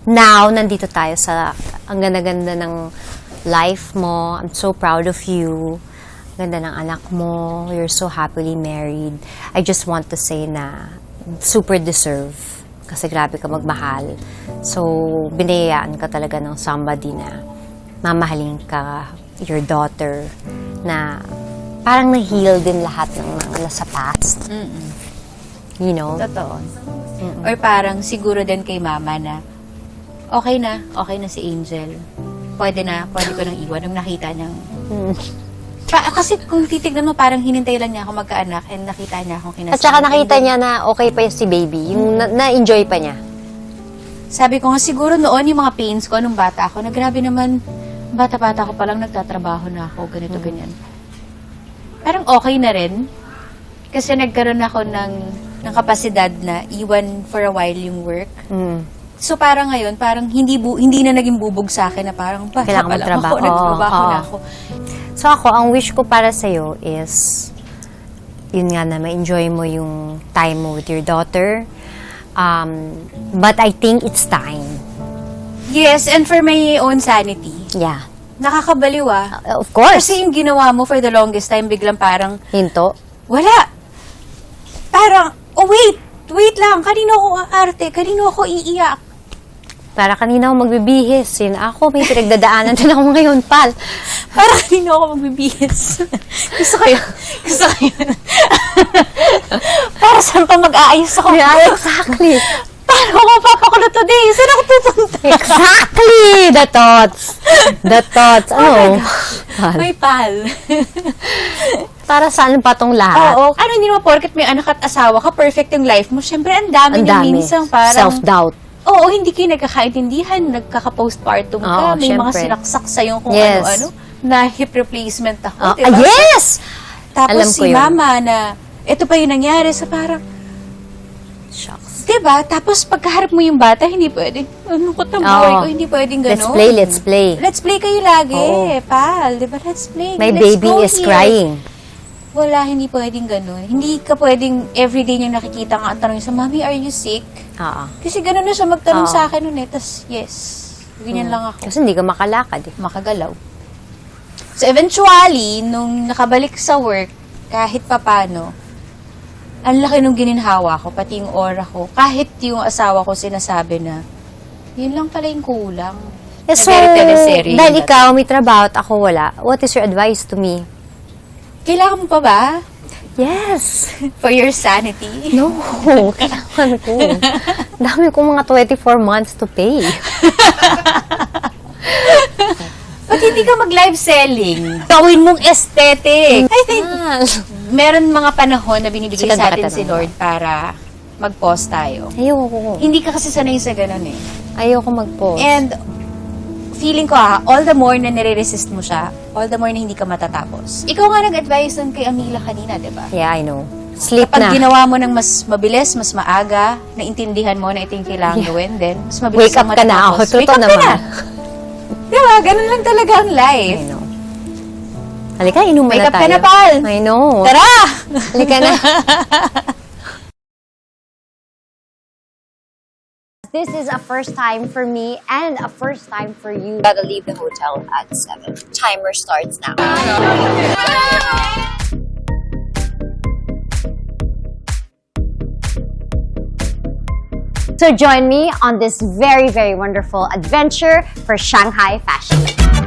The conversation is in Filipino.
now, nandito tayo sa ang ganda-ganda ng life mo. I'm so proud of you. Ganda ng anak mo. You're so happily married. I just want to say na super deserve. Kasi grabe ka magmahal. So, binayaan ka talaga ng somebody na mamahalin ka, your daughter, na parang na-heal din lahat ng mga nasa past. You know? Totoo. Or parang siguro din kay mama na, okay na si Angel. Pwede ko nang iwan nung nakita niyang... kasi kung titignan mo, parang hinintay lang niya ako magkaanak and nakita niya akong kinasama. At saka nakita niya na okay pa si baby. Yung na-enjoy pa niya. Sabi ko nga, siguro noon yung mga pains ko nung bata ako, na grabe naman, bata-bata ko palang nagtatrabaho na ako, ganito, ganyan. Parang okay na rin. Kasi nagkaroon ako ng kapasidad na iwan for a while yung work. So parang ngayon, parang hindi na naging bubog sa akin na parang Kailangan magtrabaho. Nagtrabaho na ako. So ako, ang wish ko para sa'yo is, yun nga na, ma-enjoy mo yung time mo with your daughter. But I think it's time. Yes, and for my own sanity. Yeah. Nakakabaliw Of course. Kasi yung ginawa mo for the longest time, biglang parang, Hinto. wala. Parang, oh wait lang, kanino ako aarte, kanino ako iiyak. Para kanina ako magbibihis. Yun, ako may pinagdadaanan din ako ngayon, pal. Para kanino ako magbibihis. Gusto ko yun. Para saan pa mag-aayos ako? Yeah, exactly. Paano ako mapapakulot today? Saan ako pupunta? Exactly! The thoughts. The thoughts. Ano? Pal. May pal. Para saan pa tong lahat? Oo. Ano, hindi naman porket may anak at asawa ka, perfect yung life mo. Siyempre, ang dami Ang niya dami. minsan parang... Self-doubt. Oo, hindi kayo nagkakaintindihan, nagkaka-postpartum ka, Oo, may mga syempre. sinaksak sa'yo kung Yes. ano-ano, na hip replacement ako, Yes! Tapos Alam si ko yun. mama na, ito pa yung nangyari, sa parang, Shucks. diba? Tapos pagkaharap mo yung bata, hindi pwedeng, ano ko ng buhay ko, hindi pwedeng gano'n. Let's play. Let's play kayo lagi, Oo. pal, diba? Let's play. My Let's baby go is here. crying. Wala, hindi pwedeng gano'n. Hindi ka pwedeng everyday niyang nakikita nga ang tanong niya sa, Mommy, are you sick? Oo. Kasi gano'n na siya magtanong Oo. sa akin noon eh. Tapos, yes. Ganyan lang ako. Kasi hindi ka makalakad eh. Makagalaw. So, eventually, nung nakabalik sa work, kahit papano, ang laki nung gininhawa ko, pati yung aura ko. Kahit yung asawa ko sinasabi na, yun lang pala yung kulang. So, Na very teleserye dahil yun ikaw may trabaho at ako wala, what is your advice to me? Kailangan mo pa ba? Yes! For your sanity? No, kailangan ko. Dami kong mga 24 months to pay. Ba't hindi ka mag-live selling? Gawin mong aesthetic. I think, meron mga panahon na binibigay Sikat sa ba atin ka si tanong? Lord para mag-pause tayo. Ayoko. Hindi ka kasi sanay sa ganun eh. Ayoko mag-pause. And, feeling ko all the more na nire-resist mo siya, all the more na hindi ka matatapos. Ikaw nga nag-advise nun kay Amila kanina, di ba? Yeah, I know. Sleep Kapag na. ginawa mo ng mas mabilis, mas maaga, naintindihan mo na ito yung kailangan gawin, then mas mabilis Wake up ka na ako. Wake Totoo up ka naman. na. Di ba? Ganun lang talaga ang life. I know. Halika, inuman Wake na up tayo. ka na, pal! I know. Tara! Halika na. This is a first time for me and a first time for you. Gotta leave the hotel at 7. Timer starts now. So join me on this very, very wonderful adventure for Shanghai Fashion Week.